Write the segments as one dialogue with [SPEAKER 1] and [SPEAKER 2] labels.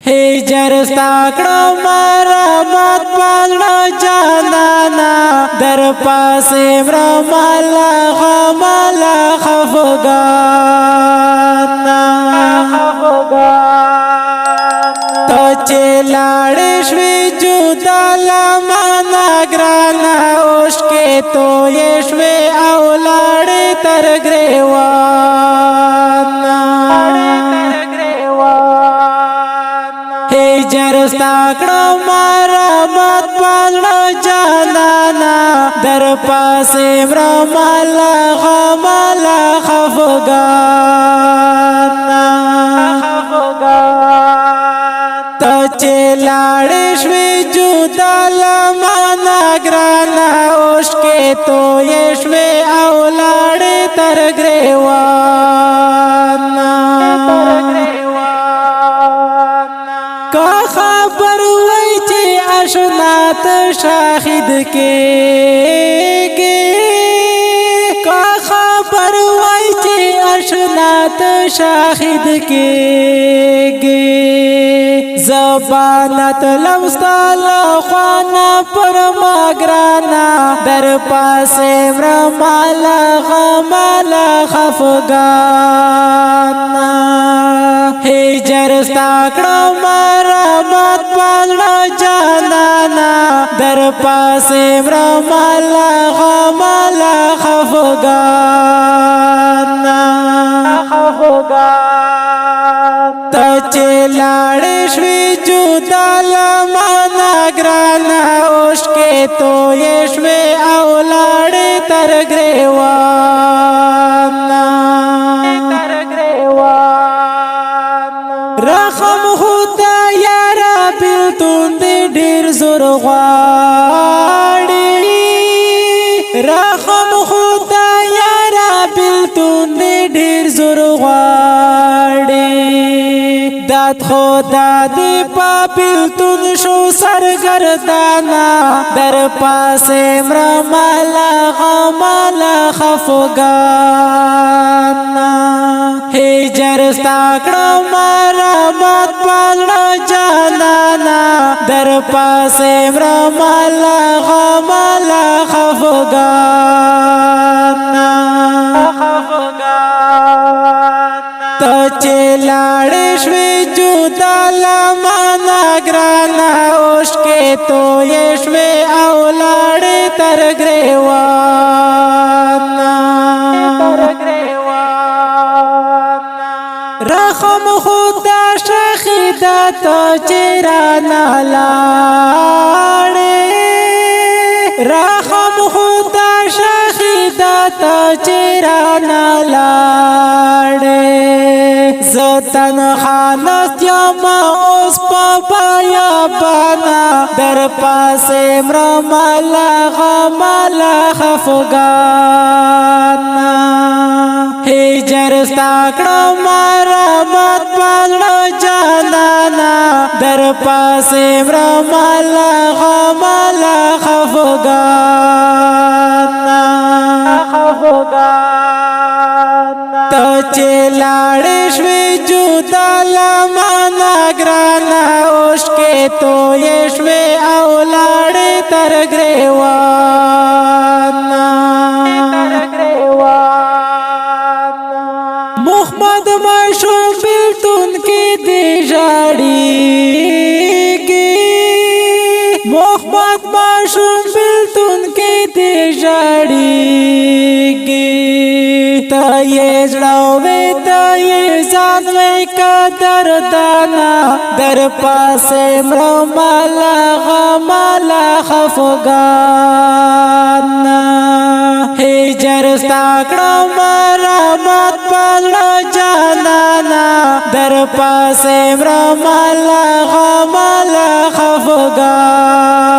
[SPEAKER 1] هجر ستاکړو مرمت پالو جانانا در پاسې مرمالا غمالا خفګانا ته چې لاړې شوې جدا لمانا ګرانا اوښکې تویې شوې او لاړې تر ګریوانا هجر ستاکړو مرمت پالو جانانا در پاسې مرمالا غمالا خفګانا ته چې لاړې شوې جدا لمانا ګرانا اوښکې تویې شوې او لاړې تر ګریوانا که خبر وای چې اشنا ته شاهد کېږي که خبر وای چې اشنا ته شاهد کېږي زبانت لمستالا خوانا پر مگرانا در پاسې مرمالا غمالا خفگانا هجر ستاکړو مرمت پالو جانانا در پاسې مرمالا غمالا خفگانا ته چې لاړې شوې جدا لمانا ګرانا اوښکې تویې شوې او لاړې تر ګریوانا رحم خدا یارا بیلتون دې ډېر زور غواړي رحم خدا یارا بیلتون دې ډېر زور غواړي داد خدا دی پا بیلتون شو سرگردانا در پاسې مرمالا غمالا خفگانا هجر ستاکړو مرمت پالو جانانا در پاسې مرمالا غمالا خفگانا ته چې لاړې شوې جدا لمانا ګرانا اوښکې تویې شوې او لاړې تر ګریوانا رحم خدا شهیدا ته چې رانه لاړې رحم خدا شهیدا ته چې رانه لاړې تنها نست یما اوس په بیابانا در پاسې مرمالا غمالا خفګانا هجر ستاکړو مرمت پالو جانانا در پاسې مرمالا غمالا خفګانا ته چې لاړې شوې جدا لمانا ګرانا اوښکې تویې شوې او لاړې تر ګریوانا محمد ماشوم بیلتون کې دې ژاړيږي محمد ماشوم بیلتون کې دې ژاړيږي ته یې زړوې ته یې ځان وې قدردانا در پاسې مرمالا غمالا خفګانا هجر ستاکړو مرمت پالو جانانا در پاسې مرمالا غمالا خفګانا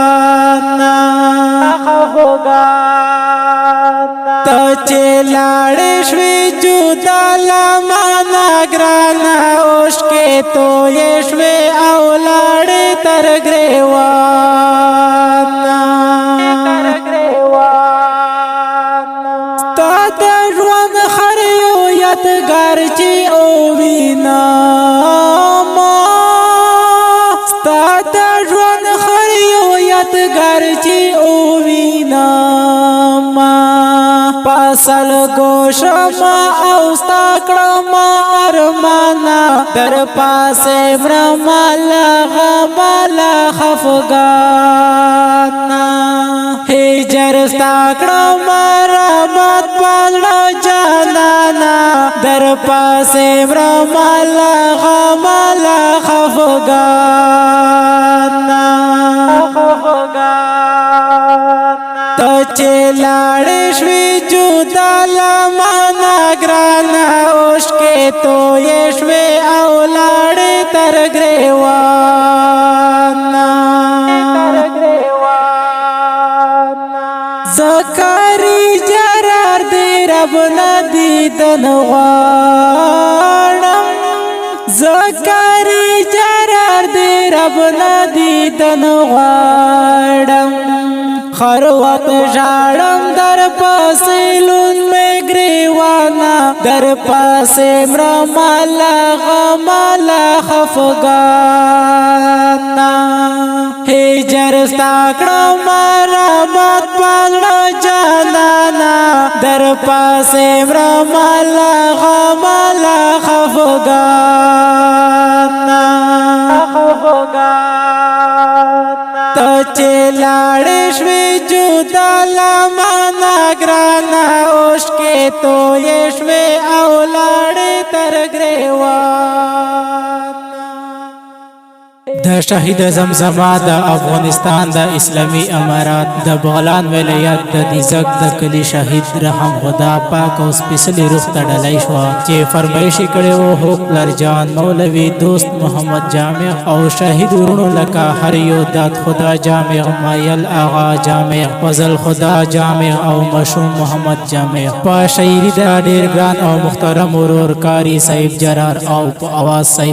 [SPEAKER 1] ته چې لاړې شوې جدا لمانا ګرانا اوښکې تویې شوې او لاړې تر ګریوانا ستا د ژوند هر یو یادګار چې او وینم یادګار چې او وینم پاسل ګوشما او ستا کړم ارمانا در پاسې مرمالا غمالا خفګانا هجر ستا کړم رحمت پالو جانانا در پاسې مرمالا غمالا خفګانا ته چې لاړې شوې جدا لمانه ګرانه اوښکې تویې شوې او لاړې تر ګریوانه زکاري جرار دې رب نه دیدن غواړم زکاري جرار دې رب نه دیدن غواړم خروت ژاړم در پاسې لون مې ګریوانا در پاسې مرمالا غمالا خفګانا هجر ستا کړم رحمت پالو جانانا در پاسې مرمالا غمالا خفګانا ته چې لاړې شوې جدا لمانه ګرانه اوښکې تویې شوې او لاړې تر ګریوانه د شهید زمزمه د افغانستان د اسلامي امارات د بغلان ولایت د دیزک د کلی شهید رحم خدا پاک او سپیشلی روح ته ډالۍ شوه چې فرمایش کړی و حق لرجان مولوي دوست محمد جامع او شهید ورونو لکه هر یو داد خدا جامع مایل آغا جامع فضل خدا جامع او مشوم محمد جامع په شاعري د ډېر ګران او محترم ورور کاری صاحب جرار او په اواز صاحب